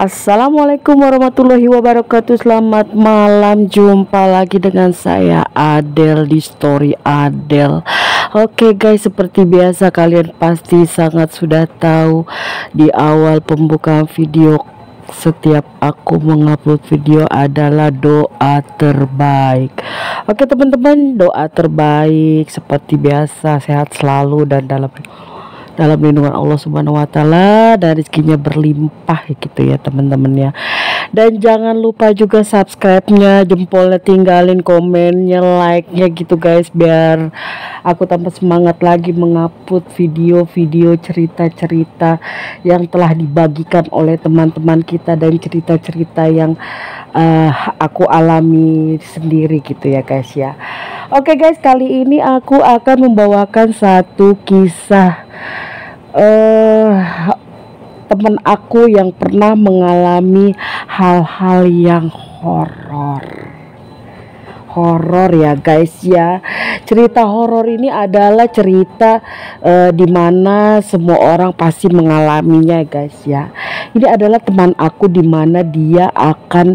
Assalamualaikum warahmatullahi wabarakatuh. Selamat malam, jumpa lagi dengan saya Adel di Story Adel. Oke guys, seperti biasa kalian pasti sangat sudah tahu di awal pembukaan video, setiap aku mengupload video adalah doa terbaik. Oke teman-teman, doa terbaik seperti biasa, sehat selalu dan dalam lindungan Allah Subhanahu wa taala, dan rezekinya berlimpah gitu ya teman-teman ya. Dan jangan lupa juga subscribe-nya, jempolnya tinggalin, komennya, like-nya gitu guys, biar aku tambah semangat lagi mengupload video-video cerita-cerita yang telah dibagikan oleh teman-teman kita dan cerita-cerita yang aku alami sendiri gitu ya guys ya. Oke guys, kali ini aku akan membawakan satu kisah teman aku yang pernah mengalami hal-hal yang horor ya guys ya. Cerita horor ini adalah cerita dimana semua orang pasti mengalaminya guys ya. Ini adalah teman aku dimana dia akan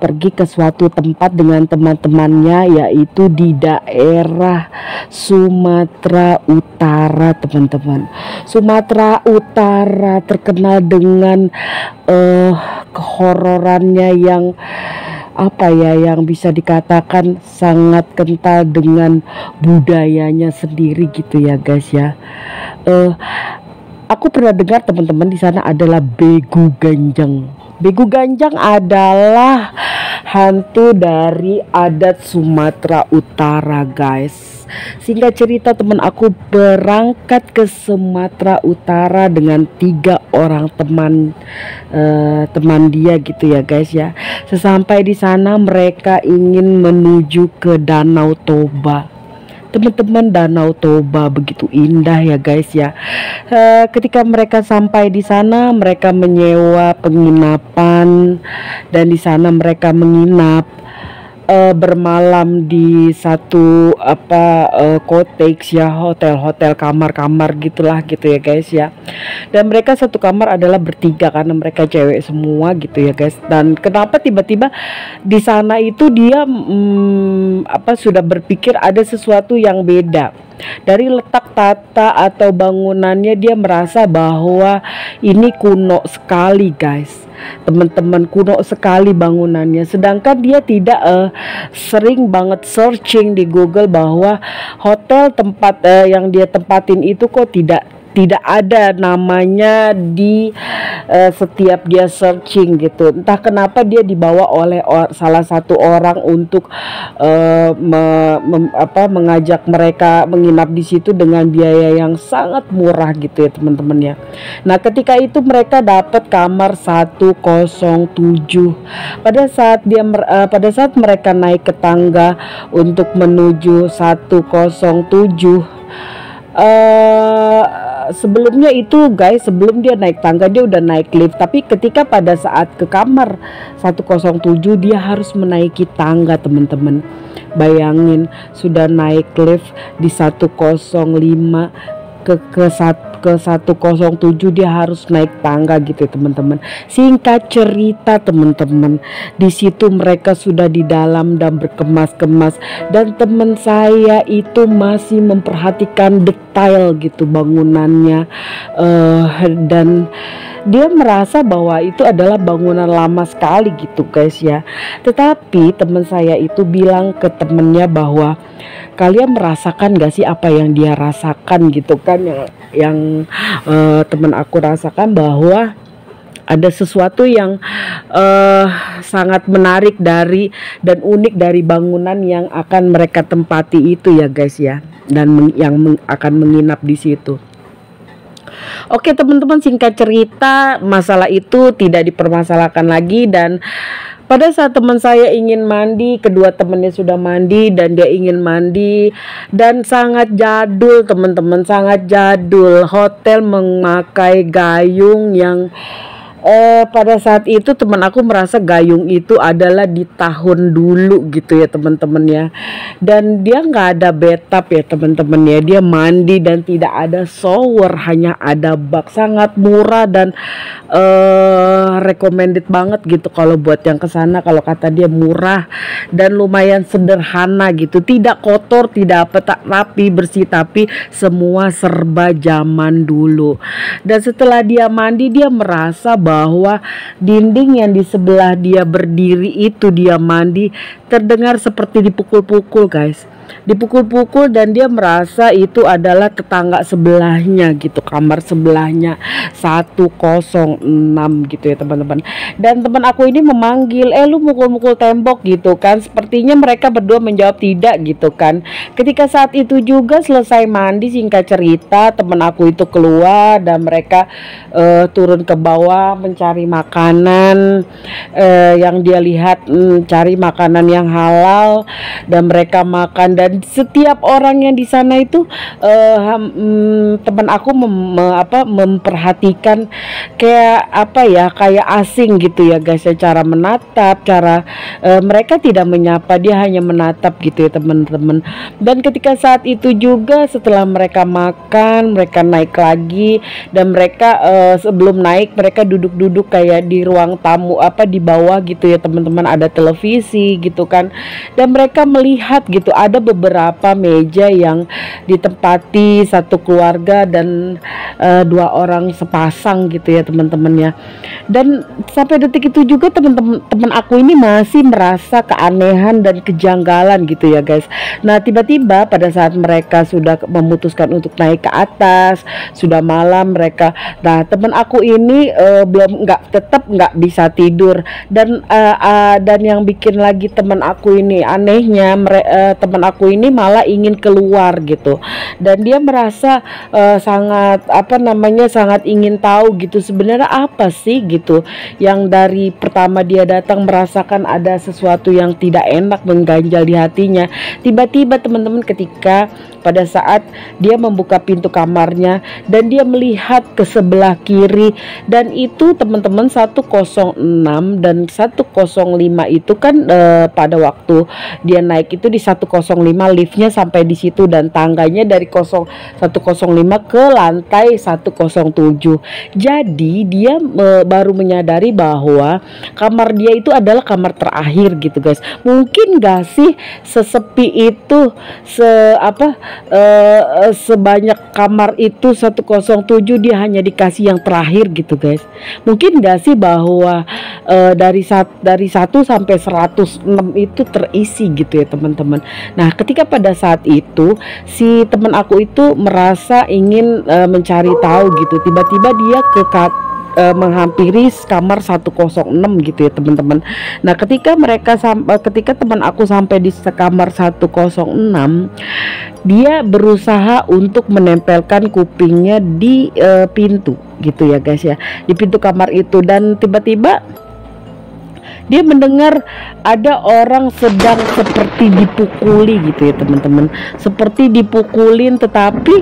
pergi ke suatu tempat dengan teman-temannya, yaitu di daerah Sumatera Utara teman-teman. Sumatera Utara terkenal dengan kehororannya yang yang bisa dikatakan sangat kental dengan budayanya sendiri gitu ya guys ya. Aku pernah dengar teman-teman, di sana adalah Begu Ganjang. Begu Ganjang adalah hantu dari adat Sumatera Utara guys. Singkat cerita, teman aku berangkat ke Sumatera Utara dengan 3 orang teman dia gitu ya guys ya. Sesampai di sana mereka ingin menuju ke Danau Toba. Teman-teman, Danau Toba begitu indah ya guys ya. Ketika mereka sampai di sana, mereka menyewa penginapan dan di sana mereka menginap, bermalam di satu cottage ya, hotel kamar gitulah gitu ya guys ya. Dan mereka satu kamar adalah bertiga karena mereka cewek semua gitu ya guys. Dan kenapa tiba-tiba di sana itu dia sudah berpikir ada sesuatu yang beda. Dari letak tata atau bangunannya dia merasa bahwa ini kuno sekali guys. Teman-teman, kuno sekali bangunannya. Sedangkan dia tidak sering banget searching di Google bahwa hotel tempat yang dia tempatin itu kok tidak ada namanya di setiap dia searching gitu. Entah kenapa dia dibawa oleh salah satu orang untuk mengajak mereka menginap di situ dengan biaya yang sangat murah gitu ya teman-teman ya. Nah, ketika itu mereka dapat kamar 107. Pada saat mereka naik ke tangga untuk menuju 107, sebelumnya itu guys, sebelum dia naik tangga dia udah naik lift. Tapi ketika pada saat ke kamar 107 dia harus menaiki tangga teman-teman. Bayangin, sudah naik lift di 105 ke 107 dia harus naik tangga gitu teman-teman. Singkat cerita teman-teman, di situ mereka sudah di dalam dan berkemas-kemas, dan teman saya itu masih memperhatikan detail gitu bangunannya, dan dia merasa bahwa itu adalah bangunan lama sekali gitu guys ya. Tetapi teman saya itu bilang ke temennya bahwa kalian merasakan gak sih apa yang dia rasakan gitu kan, yang teman aku rasakan, bahwa ada sesuatu yang sangat menarik dan unik dari bangunan yang akan mereka tempati itu ya guys ya, dan yang akan menginap di situ. Oke teman-teman, singkat cerita masalah itu tidak dipermasalahkan lagi. Dan pada saat teman saya ingin mandi, kedua temannya sudah mandi dan dia ingin mandi, dan sangat jadul teman-teman, sangat jadul. Hotel memakai gayung yang pada saat itu teman aku merasa gayung itu adalah di tahun dulu gitu ya teman-teman ya. Dan dia nggak ada bathtub ya teman-teman ya, dia mandi dan tidak ada shower, hanya ada bak. Sangat murah dan recommended banget gitu kalau buat yang kesana. Kalau kata dia murah dan lumayan sederhana gitu, tidak kotor, tidak apa, tak rapi bersih, tapi semua serba zaman dulu. Dan setelah dia mandi, dia merasa bahwa dinding yang di sebelah dia berdiri itu, dia mandi, terdengar seperti dipukul-pukul guys, dipukul-pukul. Dan dia merasa itu adalah tetangga sebelahnya gitu, kamar sebelahnya 106 gitu ya teman-teman. Dan teman aku ini memanggil, lu mukul-mukul tembok gitu kan. Sepertinya mereka berdua menjawab tidak gitu kan. Ketika saat itu juga selesai mandi, singkat cerita teman aku itu keluar dan mereka turun ke bawah mencari makanan yang dia lihat, cari makanan yang halal, dan mereka makan. Dan setiap orang yang di sana itu teman aku memperhatikan kayak apa ya, kayak asing gitu ya guys, cara menatap, cara mereka tidak menyapa, dia hanya menatap gitu ya teman-teman. Dan ketika saat itu juga setelah mereka makan, mereka naik lagi, dan mereka sebelum naik mereka duduk-duduk kayak di ruang tamu di bawah gitu ya teman-teman, ada televisi gitu kan. Dan mereka melihat gitu ada beberapa meja yang ditempati satu keluarga dan dua orang sepasang gitu ya teman-teman ya. Dan sampai detik itu juga teman aku ini masih merasa keanehan dan kejanggalan gitu ya guys. Nah tiba-tiba pada saat mereka sudah memutuskan untuk naik ke atas, sudah malam mereka, nah teman aku ini tetap nggak bisa tidur. Dan yang bikin lagi teman aku ini anehnya, teman aku ini malah ingin keluar gitu. Dan dia merasa sangat sangat ingin tahu gitu sebenarnya apa sih gitu, yang dari pertama dia datang merasakan ada sesuatu yang tidak enak mengganjal di hatinya. Tiba-tiba teman-teman, ketika pada saat dia membuka pintu kamarnya dan dia melihat ke sebelah kiri, dan itu teman-teman 106 dan 105 itu kan pada waktu dia naik itu di 105 liftnya sampai di situ, dan tangganya dari 105 ke lantai 107. Jadi dia baru menyadari bahwa kamar dia itu adalah kamar terakhir gitu guys. Mungkin gak sih sesepi itu, sebanyak kamar itu 107 dia hanya dikasih yang terakhir gitu guys. Mungkin gak sih bahwa dari 1 sampai 106 itu terisi gitu ya teman-teman. Nah ketika pada saat itu si teman aku itu merasa ingin mencari tahu gitu, tiba-tiba dia menghampiri kamar 106 gitu ya teman-teman. Nah ketika teman aku sampai di kamar 106, dia berusaha untuk menempelkan kupingnya di pintu gitu ya guys ya, di pintu kamar itu. Dan tiba-tiba dia mendengar ada orang sedang seperti dipukuli gitu ya teman-teman, seperti dipukulin, tetapi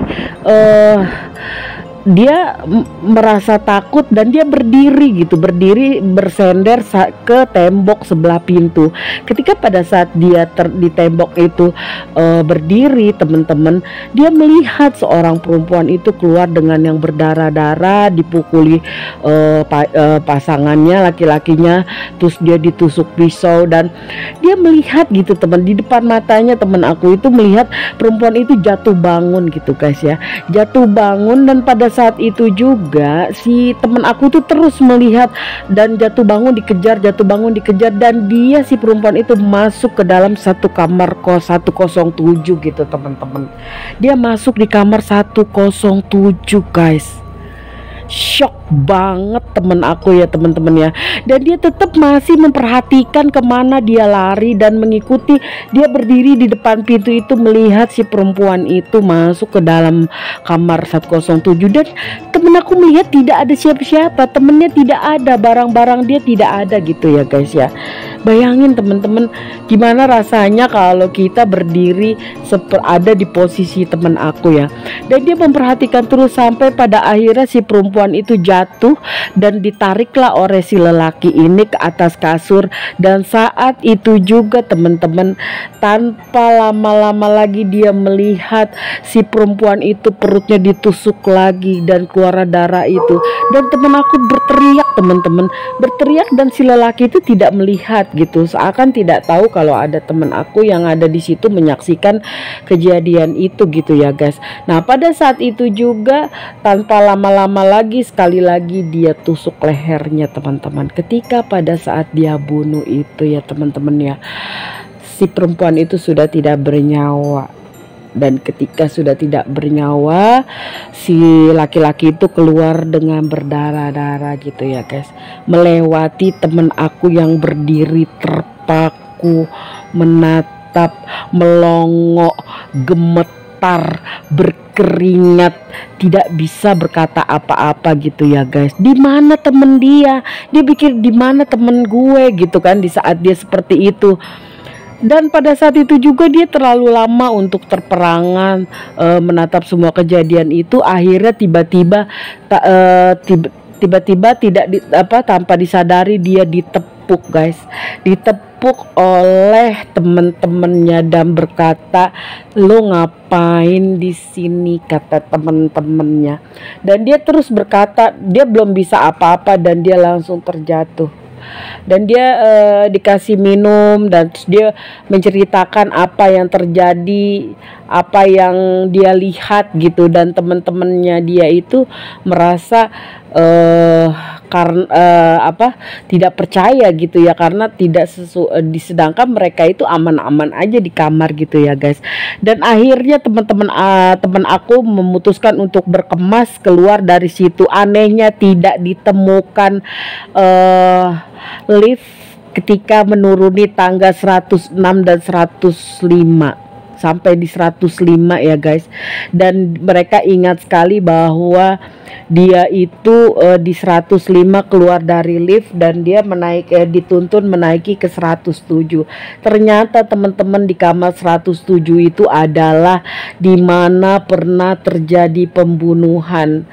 dia merasa takut dan dia berdiri bersender ke tembok sebelah pintu. Ketika pada saat dia di tembok itu berdiri teman-teman, dia melihat seorang perempuan itu keluar dengan yang berdarah-darah, dipukuli pasangannya, laki-lakinya, terus dia ditusuk pisau. Dan dia melihat gitu teman, di depan matanya teman aku itu melihat perempuan itu jatuh bangun gitu guys ya, jatuh bangun. Dan pada saat itu juga si teman aku tuh terus melihat dan jatuh bangun dikejar, dan dia si perempuan itu masuk ke dalam satu kamar kos 107 gitu teman-teman. Dia masuk di kamar 107 guys. Shock banget temen aku ya teman-teman ya. Dan dia tetap masih memperhatikan kemana dia lari dan mengikuti. Dia berdiri di depan pintu itu melihat si perempuan itu masuk ke dalam kamar 107. Dan temen aku melihat tidak ada siapa-siapa, temennya tidak ada, barang-barang dia tidak ada gitu ya guys ya. Bayangin teman-teman, gimana rasanya kalau kita berdiri ada di posisi teman aku ya. Dan dia memperhatikan terus sampai pada akhirnya si perempuan itu jatuh dan ditariklah oleh si lelaki ini ke atas kasur. Dan saat itu juga teman-teman, tanpa lama-lama lagi dia melihat si perempuan itu perutnya ditusuk lagi dan keluar darah itu. Dan teman aku berteriak teman-teman, berteriak, dan si lelaki itu tidak melihat gitu, seakan tidak tahu kalau ada teman aku yang ada di situ menyaksikan kejadian itu gitu ya guys. Nah pada saat itu juga tanpa lama-lama lagi sekali lagi dia tusuk lehernya teman-teman. Ketika pada saat dia bunuh itu ya teman-teman ya, si perempuan itu sudah tidak bernyawa. Dan ketika sudah tidak bernyawa, si laki-laki itu keluar dengan berdarah-darah gitu ya guys, melewati temen aku yang berdiri terpaku, menatap, melongo, gemetar, berkeringat, tidak bisa berkata apa-apa gitu ya guys. Di mana temen dia? Dia pikir di mana temen gue gitu kan di saat dia seperti itu. Dan pada saat itu juga dia terlalu lama untuk terperangan menatap semua kejadian itu. Akhirnya tiba-tiba tidak tanpa disadari dia ditepuk guys, ditepuk oleh temen-temennya dan berkata, "Lo ngapain di sini?" kata temen-temennya. Dan dia terus berkata dia belum bisa apa-apa dan dia langsung terjatuh. Dan dia dikasih minum dan terus dia menceritakan apa yang terjadi, apa yang dia lihat gitu. Dan teman-temannya dia itu merasa tidak percaya gitu ya, karena tidak sedangkan mereka itu aman-aman aja di kamar gitu ya guys. Dan akhirnya teman aku memutuskan untuk berkemas keluar dari situ. Anehnya tidak ditemukan lift ketika menuruni tangga 106 dan 105 sampai di 105 ya guys. Dan mereka ingat sekali bahwa dia itu di 105 keluar dari lift dan dia dituntun menaiki ke 107. Ternyata teman-teman di kamar 107 itu adalah di mana pernah terjadi pembunuhan.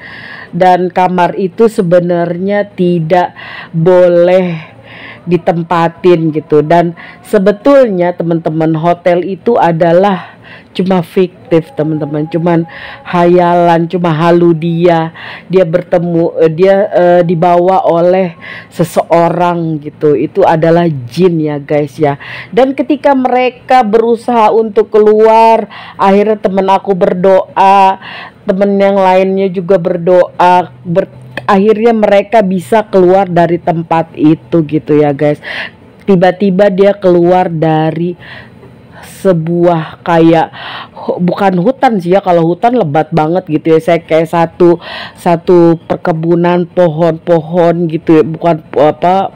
Dan kamar itu sebenarnya tidak boleh ditempatin gitu. Dan sebetulnya teman-teman, hotel itu adalah cuma fiktif teman-teman, cuman hayalan, cuma halu dia bertemu dibawa oleh seseorang gitu. Itu adalah jin ya guys ya. Dan ketika mereka berusaha untuk keluar, akhirnya temen aku berdoa, temen yang lainnya juga berdoa, akhirnya mereka bisa keluar dari tempat itu gitu ya guys. Tiba-tiba dia keluar dari sebuah kayak bukan hutan sih ya, kalau hutan lebat banget gitu ya, saya kayak satu perkebunan pohon-pohon gitu ya, bukan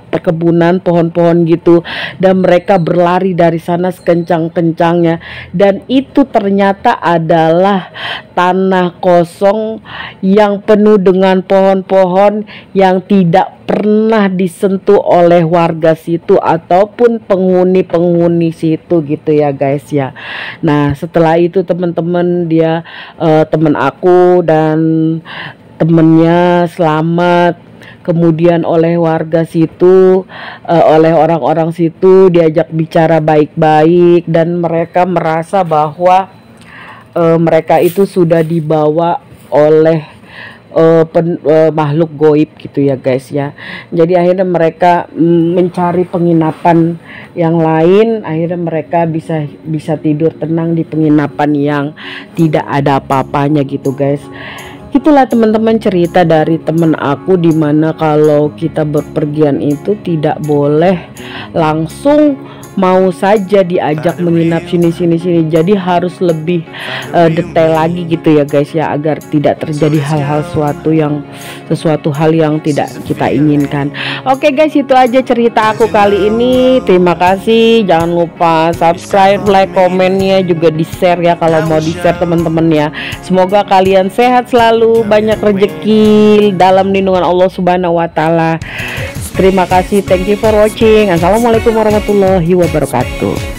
perkebunan pohon-pohon gitu. Dan mereka berlari dari sana sekencang-kencangnya, dan itu ternyata adalah tanah kosong yang penuh dengan pohon-pohon yang tidak pernah disentuh oleh warga situ ataupun penghuni situ gitu ya guys ya. Nah setelah itu teman-teman, dia teman aku dan temennya selamat. Kemudian oleh warga situ, oleh orang-orang situ diajak bicara baik-baik, dan mereka merasa bahwa mereka itu sudah dibawa oleh makhluk goib gitu ya guys ya. Jadi akhirnya mereka mencari penginapan yang lain. Akhirnya mereka bisa tidur tenang di penginapan yang tidak ada apa-apanya gitu guys. Itulah teman-teman cerita dari temen aku, dimana kalau kita berpergian itu tidak boleh langsung mau saja diajak menginap sini. Jadi harus lebih detail lagi gitu ya guys ya, agar tidak terjadi sesuatu hal yang tidak kita inginkan. Oke guys, itu aja cerita aku kali ini. Terima kasih, jangan lupa subscribe, like, komennya juga di share ya kalau mau di share teman-teman ya. Semoga kalian sehat selalu, banyak rezeki dalam lindungan Allah Subhanahu wa Ta'ala. Terima kasih, thank you for watching. Assalamualaikum warahmatullahi wabarakatuh.